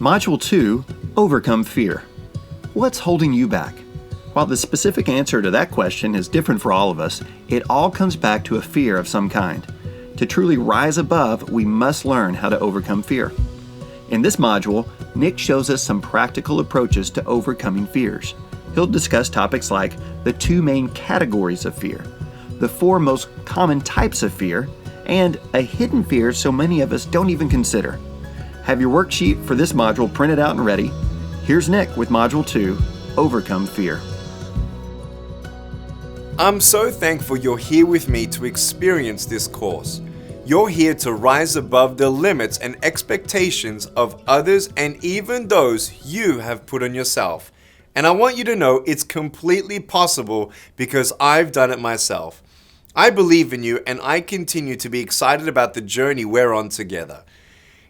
Module 2, Overcome Fear. What's holding you back? While the specific answer to that question is different for all of us, it all comes back to a fear of some kind. To truly rise above, we must learn how to overcome fear. In this module, Nick shows us some practical approaches to overcoming fears. He'll discuss topics like the 2 main categories of fear, the 4 most common types of fear, and a hidden fear so many of us don't even consider. Have your worksheet for this module printed out and ready. Here's Nick with Module 2, Overcome Fear. I'm so thankful you're here with me to experience this course. You're here to rise above the limits and expectations of others and even those you have put on yourself. And I want you to know it's completely possible because I've done it myself. I believe in you and I continue to be excited about the journey we're on together.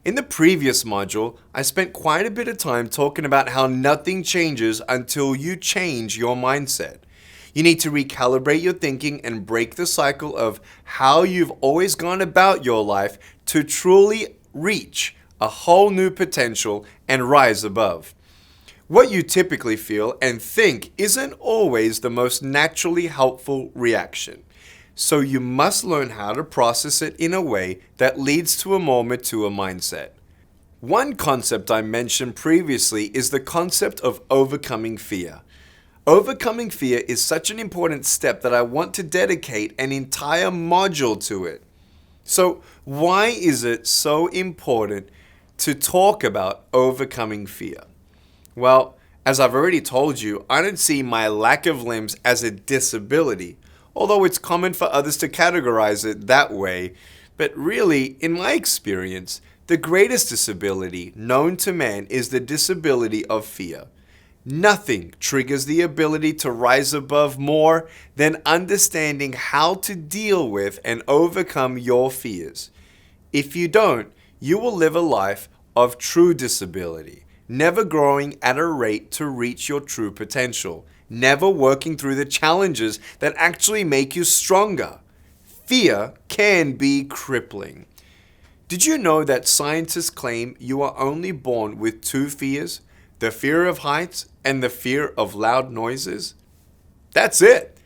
In the previous module, I spent quite a bit of time talking about how nothing changes until you change your mindset. You need to recalibrate your thinking and break the cycle of how you've always gone about your life to truly reach a whole new potential and rise above. What you typically feel and think isn't always the most naturally helpful reaction. So you must learn how to process it in a way that leads to a more mature mindset. One concept I mentioned previously is the concept of overcoming fear. Overcoming fear is such an important step that I want to dedicate an entire module to it. So why is it so important to talk about overcoming fear? Well, as I've already told you, I don't see my lack of limbs as a disability, although it's common for others to categorize it that way. But really, in my experience, the greatest disability known to man is the disability of fear. Nothing triggers the ability to rise above more than understanding how to deal with and overcome your fears. If you don't, you will live a life of true disability, never growing at a rate to reach your true potential, never working through the challenges that actually make you stronger. Fear can be crippling. Did you know that scientists claim you are only born with 2 fears? The fear of heights and the fear of loud noises? That's it.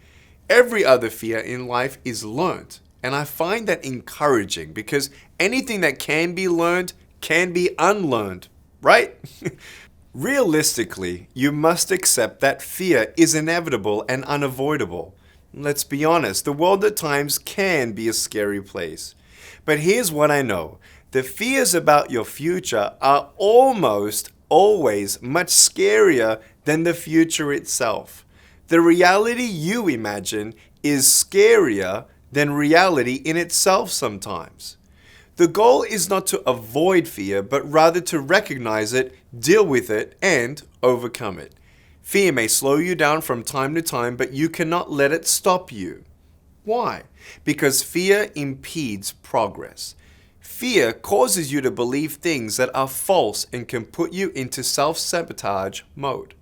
Every other fear in life is learned. And I find that encouraging because anything that can be learned can be unlearned, right? Realistically, you must accept that fear is inevitable and unavoidable. Let's be honest, the world at times can be a scary place. But here's what I know. The fears about your future are almost always much scarier than the future itself. The reality you imagine is scarier than reality in itself sometimes. The goal is not to avoid fear, but rather to recognize it, deal with it, and overcome it. Fear may slow you down from time to time, but you cannot let it stop you. Why? Because fear impedes progress. Fear causes you to believe things that are false and can put you into self-sabotage mode.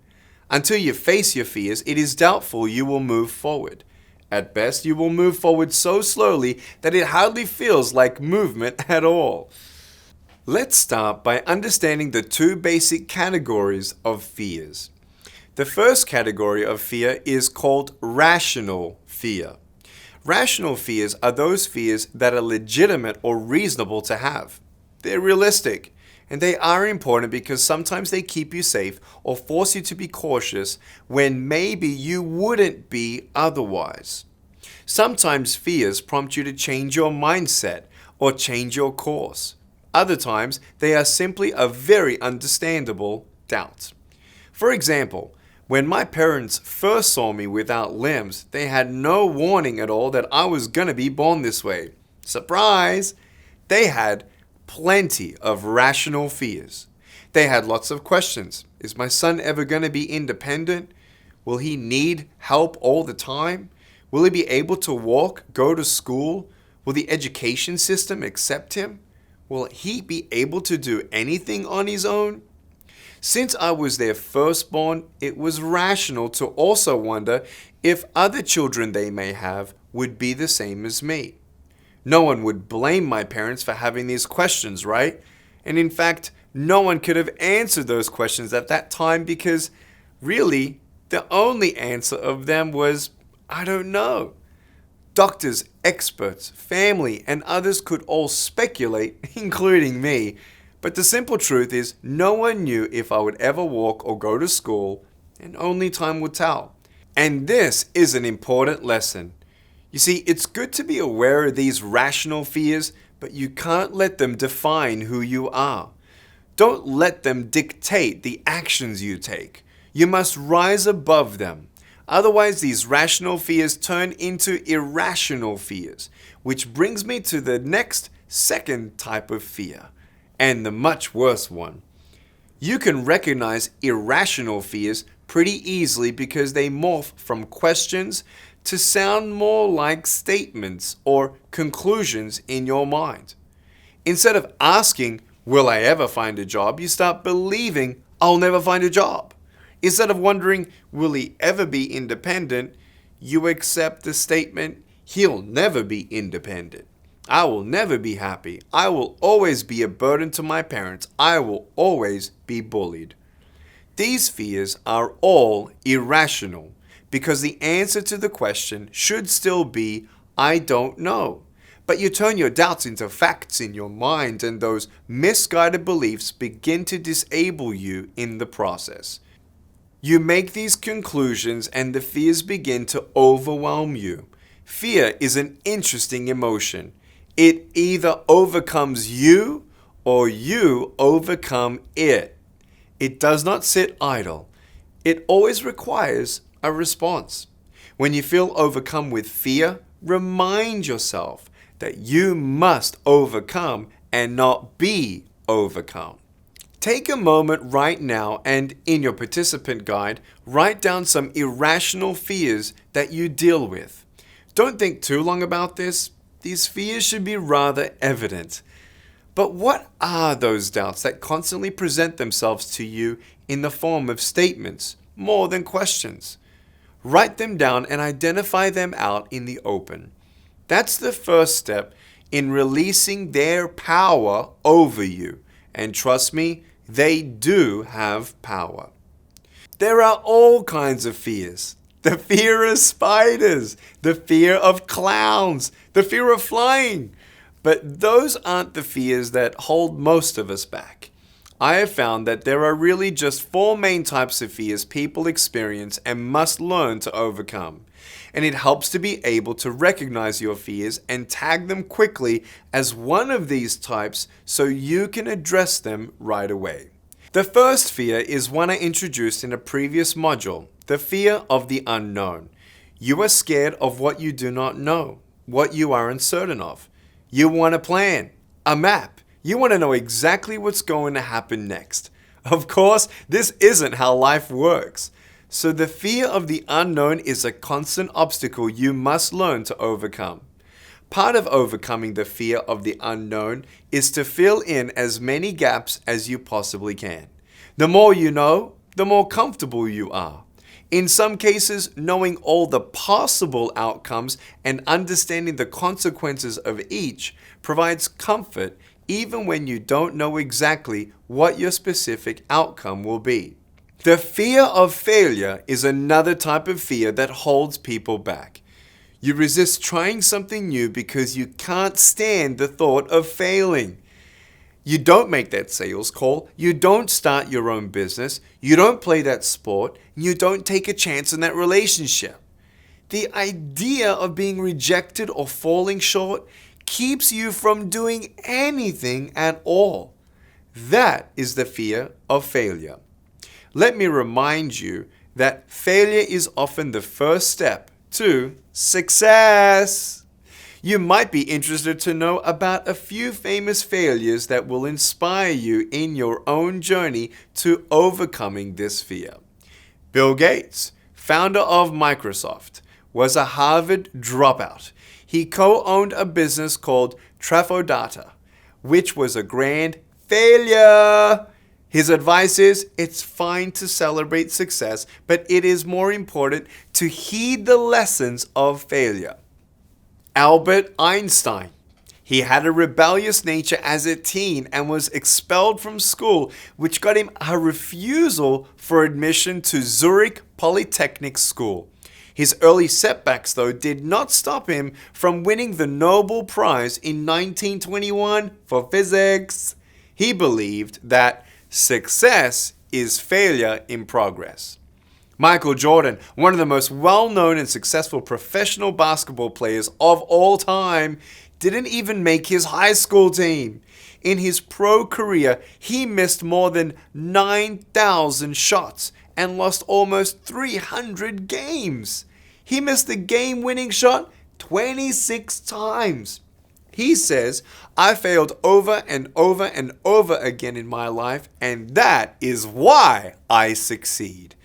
Until you face your fears, it is doubtful you will move forward. At best, you will move forward so slowly that it hardly feels like movement at all. Let's start by understanding the 2 basic categories of fears. The first category of fear is called rational fear. Rational fears are those fears that are legitimate or reasonable to have. They're realistic, and they are important because sometimes they keep you safe or force you to be cautious when maybe you wouldn't be otherwise. Sometimes fears prompt you to change your mindset or change your course. Other times, they are simply a very understandable doubt. For example, when my parents first saw me without limbs, they had no warning at all that I was going to be born this way. Surprise! They had plenty of rational fears. They had lots of questions. Is my son ever going to be independent? Will he need help all the time? Will he be able to walk, go to school? Will the education system accept him? Will he be able to do anything on his own? Since I was their firstborn, it was rational to also wonder if other children they may have would be the same as me. No one would blame my parents for having these questions, right? And in fact, No one could have answered those questions at that time because really the only answer of them was, I don't know. Doctors, experts, family, and others could all speculate, including me. But the simple truth is no one knew if I would ever walk or go to school, and only time would tell. And this is an important lesson. You see, it's good to be aware of these rational fears, but you can't let them define who you are. Don't let them dictate the actions you take. You must rise above them. Otherwise, these rational fears turn into irrational fears, which brings me to the next second type of fear, and the much worse one. You can recognize irrational fears pretty easily because they morph from questions to sound more like statements or conclusions in your mind. Instead of asking, will I ever find a job, you start believing, I'll never find a job. Instead of wondering, will he ever be independent, you accept the statement, he'll never be independent. I will never be happy. I will always be a burden to my parents. I will always be bullied. These fears are all irrational because the answer to the question should still be, I don't know. But you turn your doubts into facts in your mind, and those misguided beliefs begin to disable you in the process. You make these conclusions and the fears begin to overwhelm you. Fear is an interesting emotion. It either overcomes you or you overcome it. It does not sit idle. It always requires a response. When you feel overcome with fear, remind yourself that you must overcome and not be overcome. Take a moment right now and in your participant guide, write down some irrational fears that you deal with. Don't think too long about this. These fears should be rather evident. But what are those doubts that constantly present themselves to you in the form of statements, more than questions? Write them down and identify them out in the open. That's the first step in releasing their power over you. And trust me, they do have power. There are all kinds of fears. The fear of spiders, the fear of clowns, the fear of flying. But those aren't the fears that hold most of us back. I have found that there are really just 4 main types of fears people experience and must learn to overcome. And it helps to be able to recognize your fears and tag them quickly as one of these types so you can address them right away. The first fear is one I introduced in a previous module, the fear of the unknown. You are scared of what you do not know, what you are uncertain of. You want a plan, a map. You want to know exactly what's going to happen next. Of course, this isn't how life works. So the fear of the unknown is a constant obstacle you must learn to overcome. Part of overcoming the fear of the unknown is to fill in as many gaps as you possibly can. The more you know, the more comfortable you are. In some cases, knowing all the possible outcomes and understanding the consequences of each provides comfort even when you don't know exactly what your specific outcome will be. The fear of failure is another type of fear that holds people back. You resist trying something new because you can't stand the thought of failing. You don't make that sales call, you don't start your own business, you don't play that sport, you don't take a chance in that relationship. The idea of being rejected or falling short keeps you from doing anything at all. That is the fear of failure. Let me remind you that failure is often the first step to success. You might be interested to know about a few famous failures that will inspire you in your own journey to overcoming this fear. Bill Gates, founder of Microsoft, was a Harvard dropout. He co-owned a business called Trafodata, which was a grand failure. His advice is, it's fine to celebrate success, but it is more important to heed the lessons of failure. Albert Einstein. He had a rebellious nature as a teen and was expelled from school, which got him a refusal for admission to Zurich Polytechnic School. His early setbacks, though, did not stop him from winning the Nobel Prize in 1921 for physics. He believed that success is failure in progress. Michael Jordan, one of the most well-known and successful professional basketball players of all time, didn't even make his high school team. In his pro career, he missed more than 9,000 shots and lost almost 300 games. He missed the game-winning shot 26 times. He says, "I failed over and over and over again in my life, and that is why I succeed."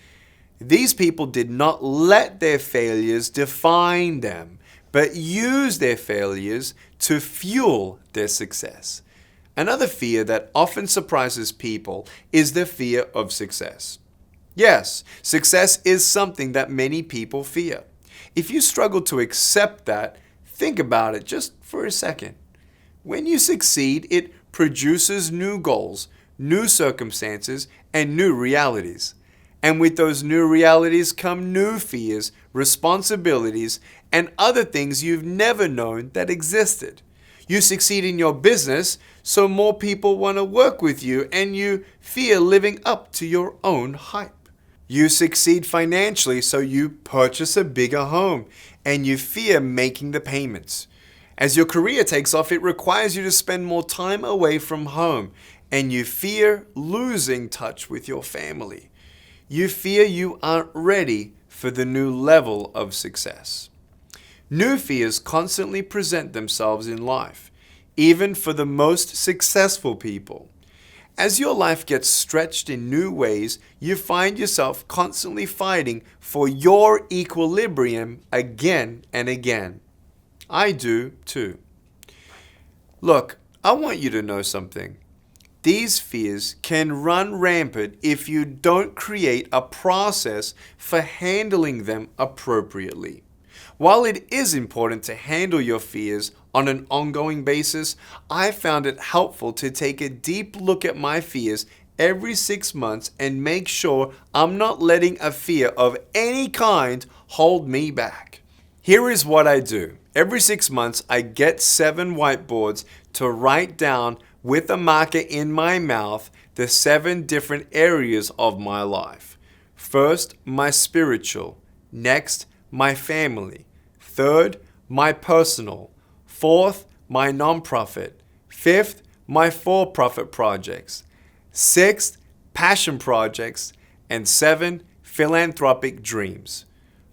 These people did not let their failures define them, but use their failures to fuel their success. Another fear that often surprises people is the fear of success. Yes, success is something that many people fear. If you struggle to accept that, think about it just for a second. When you succeed, it produces new goals, new circumstances, and new realities. And with those new realities come new fears, responsibilities, and other things you've never known that existed. You succeed in your business, so more people want to work with you, and you fear living up to your own hype. You succeed financially, so you purchase a bigger home, and you fear making the payments. As your career takes off, it requires you to spend more time away from home, and you fear losing touch with your family. You fear you aren't ready for the new level of success. New fears constantly present themselves in life, even for the most successful people. As your life gets stretched in new ways, you find yourself constantly fighting for your equilibrium again and again. I do too. Look, I want you to know something. These fears can run rampant if you don't create a process for handling them appropriately. While it is important to handle your fears on an ongoing basis, I found it helpful to take a deep look at my fears every 6 months and make sure I'm not letting a fear of any kind hold me back. Here is what I do. Every 6 months, I get 7 whiteboards to write down with a marker in my mouth the 7 different areas of my life. First, my spiritual. Next, my family. Third, my personal. Fourth, my nonprofit. Fifth, my for-profit projects. Sixth, passion projects. And 7, philanthropic dreams.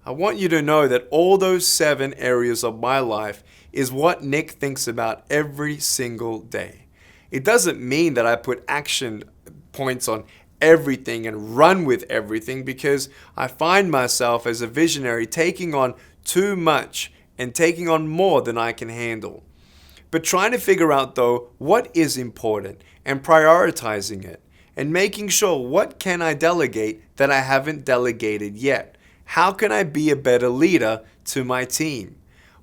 I want you to know that all those 7 areas of my life is what Nick thinks about every single day. It doesn't mean that I put action points on everything and run with everything, because I find myself as a visionary taking on too much and taking on more than I can handle. But trying to figure out, though, what is important and prioritizing it and making sure what can I delegate that I haven't delegated yet. How can I be a better leader to my team?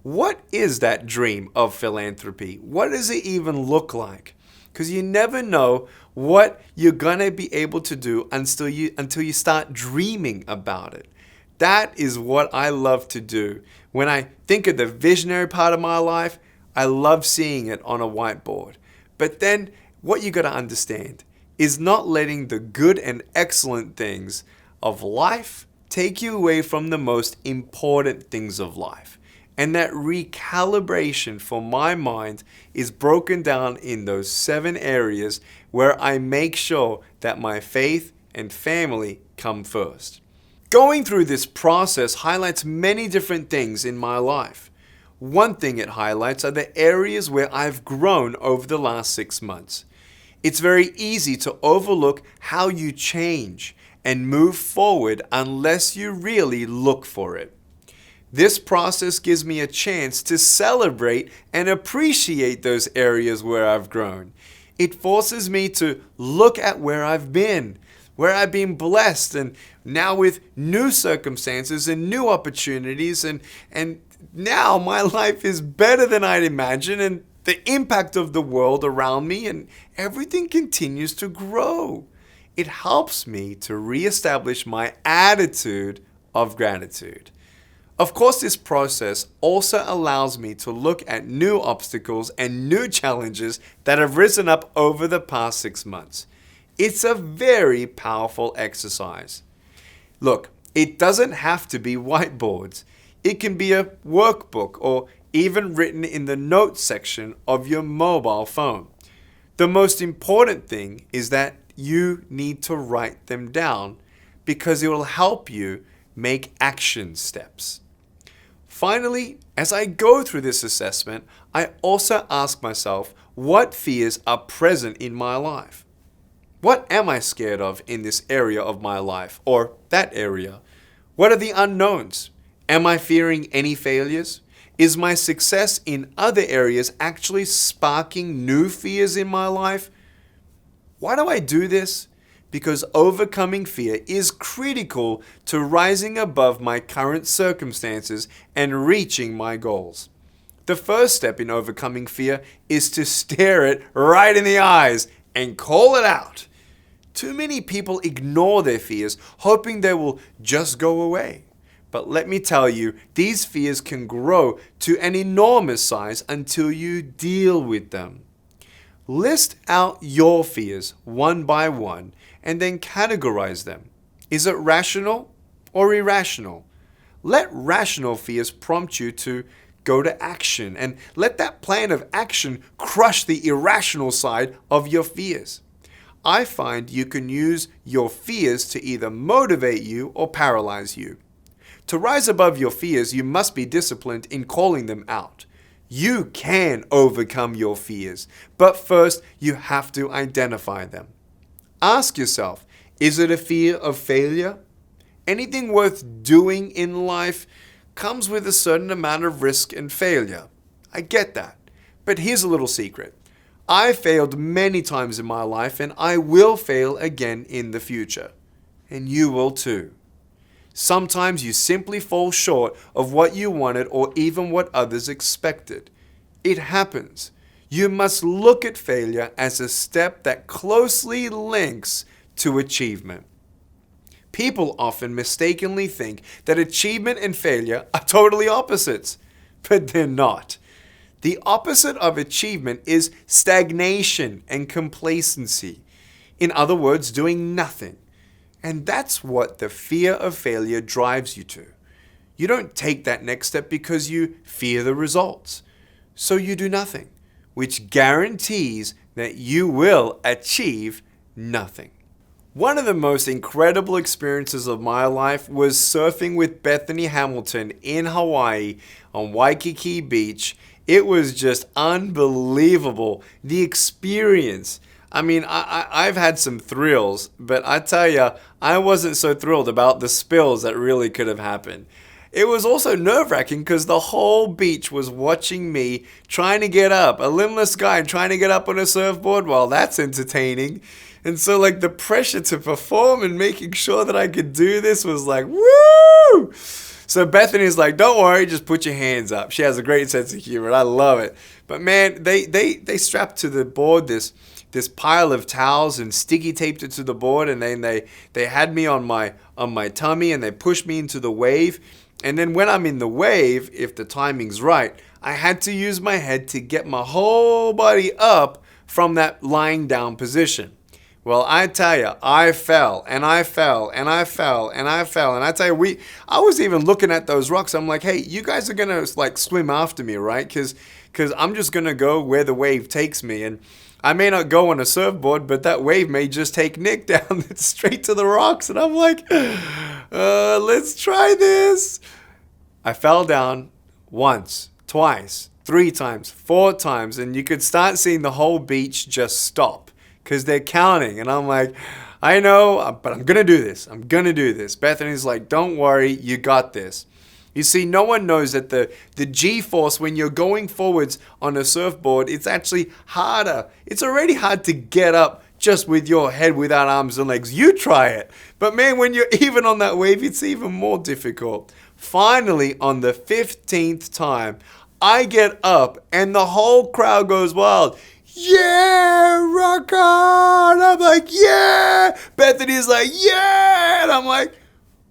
What is that dream of philanthropy? What does it even look like? Because you never know what you're going to be able to do until you start dreaming about it. That is what I love to do. When I think of the visionary part of my life, I love seeing it on a whiteboard. But then what you got to understand is not letting the good and excellent things of life take you away from the most important things of life. And that recalibration for my mind is broken down in those 7 areas where I make sure that my faith and family come first. Going through this process highlights many different things in my life. One thing it highlights are the areas where I've grown over the last 6 months. It's very easy to overlook how you change and move forward unless you really look for it. This process gives me a chance to celebrate and appreciate those areas where I've grown. It forces me to look at where I've been blessed, and now with new circumstances and new opportunities, and now my life is better than I'd imagined, and the impact of the world around me, and everything continues to grow. It helps me to reestablish my attitude of gratitude. Of course, this process also allows me to look at new obstacles and new challenges that have risen up over the past 6 months. It's a very powerful exercise. Look, it doesn't have to be whiteboards. It can be a workbook or even written in the notes section of your mobile phone. The most important thing is that you need to write them down because it will help you make action steps. Finally, as I go through this assessment, I also ask myself what fears are present in my life. What am I scared of in this area of my life or that area? What are the unknowns? Am I fearing any failures? Is my success in other areas actually sparking new fears in my life? Why do I do this? Because overcoming fear is critical to rising above my current circumstances and reaching my goals. The first step in overcoming fear is to stare it right in the eyes and call it out. Too many people ignore their fears, hoping they will just go away. But let me tell you, these fears can grow to an enormous size until you deal with them. List out your fears one by one and then categorize them. Is it rational or irrational? Let rational fears prompt you to go to action and let that plan of action crush the irrational side of your fears. I find you can use your fears to either motivate you or paralyze you. To rise above your fears, you must be disciplined in calling them out. You can overcome your fears, but first you have to identify them. Ask yourself, is it a fear of failure? Anything worth doing in life comes with a certain amount of risk and failure. I get that. But here's a little secret. I failed many times in my life and I will fail again in the future. And you will too. Sometimes you simply fall short of what you wanted or even what others expected. It happens. You must look at failure as a step that closely links to achievement. People often mistakenly think that achievement and failure are totally opposites, but they're not. The opposite of achievement is stagnation and complacency. In other words, doing nothing. And that's what the fear of failure drives you to. You don't take that next step because you fear the results. So you do nothing, which guarantees that you will achieve nothing. One of the most incredible experiences of my life was surfing with Bethany Hamilton in Hawaii on Waikiki Beach. It was just unbelievable, the experience. I mean, I've had some thrills, but I tell you, I wasn't so thrilled about the spills that really could have happened. It was also nerve-wracking because the whole beach was watching me trying to get up, a limbless guy trying to get up on a surfboard. Well, that's entertaining. And so like the pressure to perform and making sure that I could do this was like, woo! So Bethany's like, don't worry, just put your hands up. She has a great sense of humor. I love it. But man, they strapped to the board this pile of towels and sticky taped it to the board, and then they had me on my tummy and they pushed me into the wave. And then when I'm in the wave, if the timing's right, I had to use my head to get my whole body up from that lying down position. Well, I tell you, I fell and I fell and I fell and I fell. And I tell you, I was even looking at those rocks. I'm like, hey, you guys are going to like swim after me, right? Because I'm just going to go where the wave takes me. And I may not go on a surfboard, but that wave may just take Nick down straight to the rocks. And I'm like, let's try this. I fell down once, twice, 3 times, 4 times. And you could start seeing the whole beach just stop because they're counting. And I'm like, I know, but I'm going to do this. I'm going to do this. Bethany's like, don't worry, you got this. You see, no one knows that the G-force when you're going forwards on a surfboard, it's actually harder. It's already hard to get up just with your head without arms and legs. You try it. But man, when you're even on that wave, it's even more difficult. Finally, on the 15th time, I get up and the whole crowd goes wild. Yeah, rock on. I'm like, yeah. Bethany's like, yeah. And I'm like,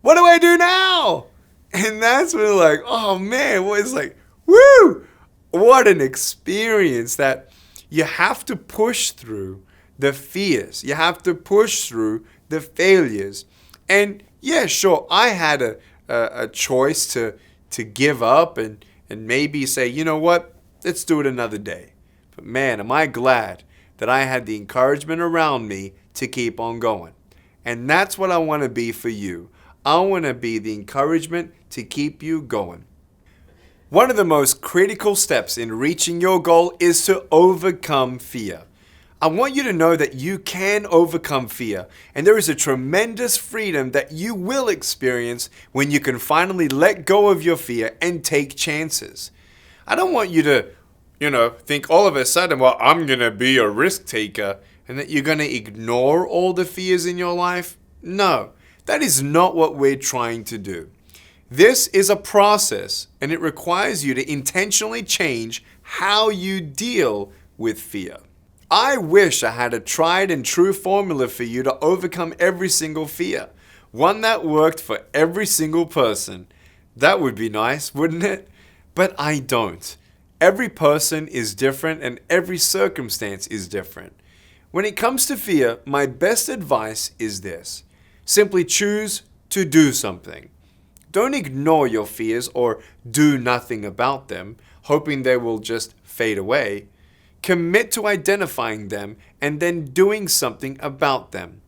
what do I do now? And that's when like, oh man, it's like, woo. What an experience that you have to push through the fears. You have to push through the failures. And yeah, sure, I had a choice to give up and maybe say, you know what, let's do it another day. But man, am I glad that I had the encouragement around me to keep on going. And that's what I want to be for you. I want to be the encouragement to keep you going. One of the most critical steps in reaching your goal is to overcome fear. I want you to know that you can overcome fear, and there is a tremendous freedom that you will experience when you can finally let go of your fear and take chances. I don't want you to, think all of a sudden, well, I'm going to be a risk taker, and that you're going to ignore all the fears in your life. No, that is not what we're trying to do. This is a process, and it requires you to intentionally change how you deal with fear. I wish I had a tried and true formula for you to overcome every single fear. One that worked for every single person. That would be nice, wouldn't it? But I don't. Every person is different and every circumstance is different. When it comes to fear, my best advice is this. Simply choose to do something. Don't ignore your fears or do nothing about them, hoping they will just fade away. Commit to identifying them and then doing something about them.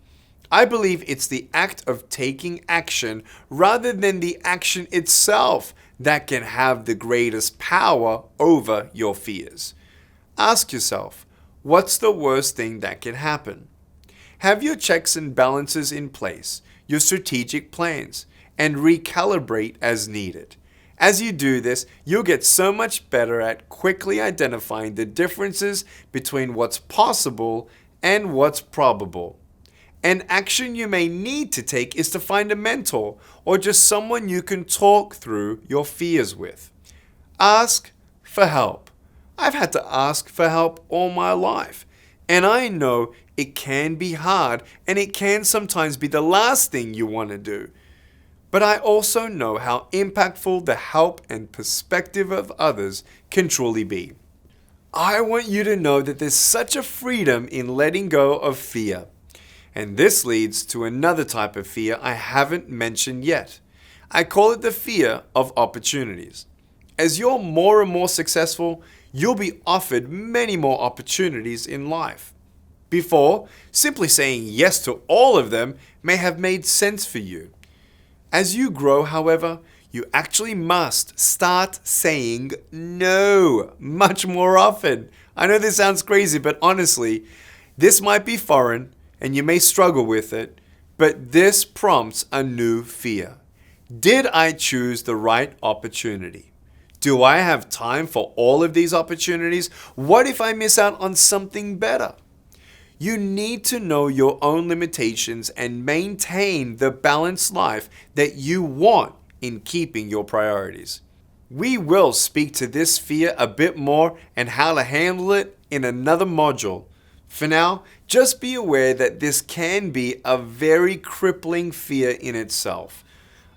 I believe it's the act of taking action rather than the action itself that can have the greatest power over your fears. Ask yourself, what's the worst thing that can happen? Have your checks and balances in place, your strategic plans, and recalibrate as needed. As you do this, you'll get so much better at quickly identifying the differences between what's possible and what's probable. An action you may need to take is to find a mentor or just someone you can talk through your fears with. Ask for help. I've had to ask for help all my life, and I know it can be hard and it can sometimes be the last thing you want to do. But I also know how impactful the help and perspective of others can truly be. I want you to know that there's such a freedom in letting go of fear. And this leads to another type of fear I haven't mentioned yet. I call it the fear of opportunities. As you're more and more successful, you'll be offered many more opportunities in life. Before, simply saying yes to all of them may have made sense for you. As you grow, however, you actually must start saying no much more often. I know this sounds crazy, but honestly, this might be foreign and you may struggle with it, but this prompts a new fear. Did I choose the right opportunity? Do I have time for all of these opportunities? What if I miss out on something better? You need to know your own limitations and maintain the balanced life that you want in keeping your priorities. We will speak to this fear a bit more and how to handle it in another module. For now, just be aware that this can be a very crippling fear in itself.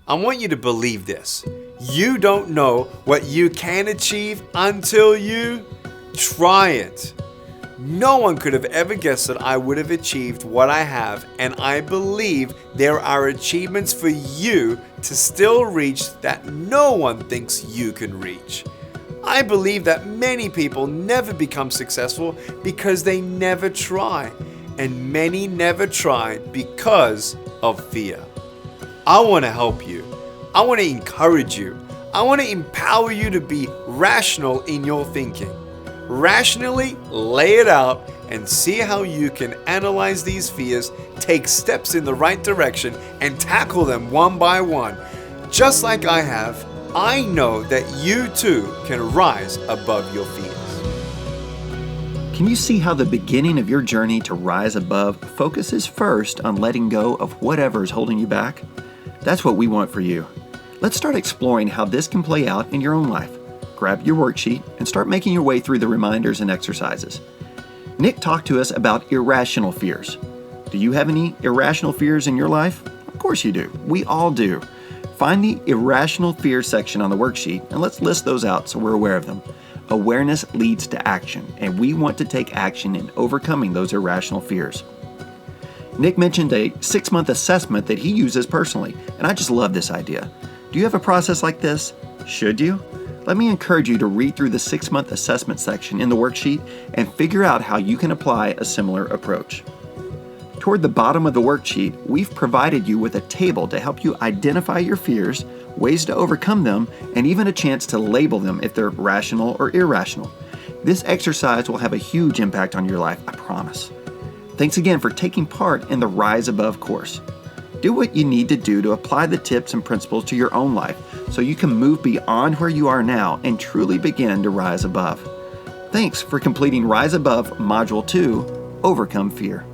I want you to believe this. You don't know what you can achieve until you try it. No one could have ever guessed that I would have achieved what I have, and I believe there are achievements for you to still reach that no one thinks you can reach. I believe that many people never become successful because they never try, and many never try because of fear. I want to help you. I want to encourage you. I want to empower you to be rational in your thinking. Rationally lay it out and see how you can analyze these fears, take steps in the right direction, and tackle them one by one. Just like I have, I know that you too can rise above your fears. Can you see how the beginning of your journey to rise above focuses first on letting go of whatever is holding you back? That's what we want for you. Let's start exploring how this can play out in your own life. grab your worksheet and start making your way through the reminders and exercises. Nick talked to us about irrational fears. Do you have any irrational fears in your life? Of course you do. We all do. Find the irrational fears section on the worksheet and let's list those out so we're aware of them. Awareness leads to action, and we want to take action in overcoming those irrational fears. Nick mentioned a 6-month assessment that he uses personally, and I just love this idea. Do you have a process like this? Should you? Let me encourage you to read through the 6-month assessment section in the worksheet and figure out how you can apply a similar approach. Toward the bottom of the worksheet, we've provided you with a table to help you identify your fears, ways to overcome them, and even a chance to label them if they're rational or irrational. This exercise will have a huge impact on your life, I promise. Thanks again for taking part in the Rise Above course. Do what you need to do to apply the tips and principles to your own life so you can move beyond where you are now and truly begin to rise above. Thanks for completing Rise Above Module 2, Overcome Fear.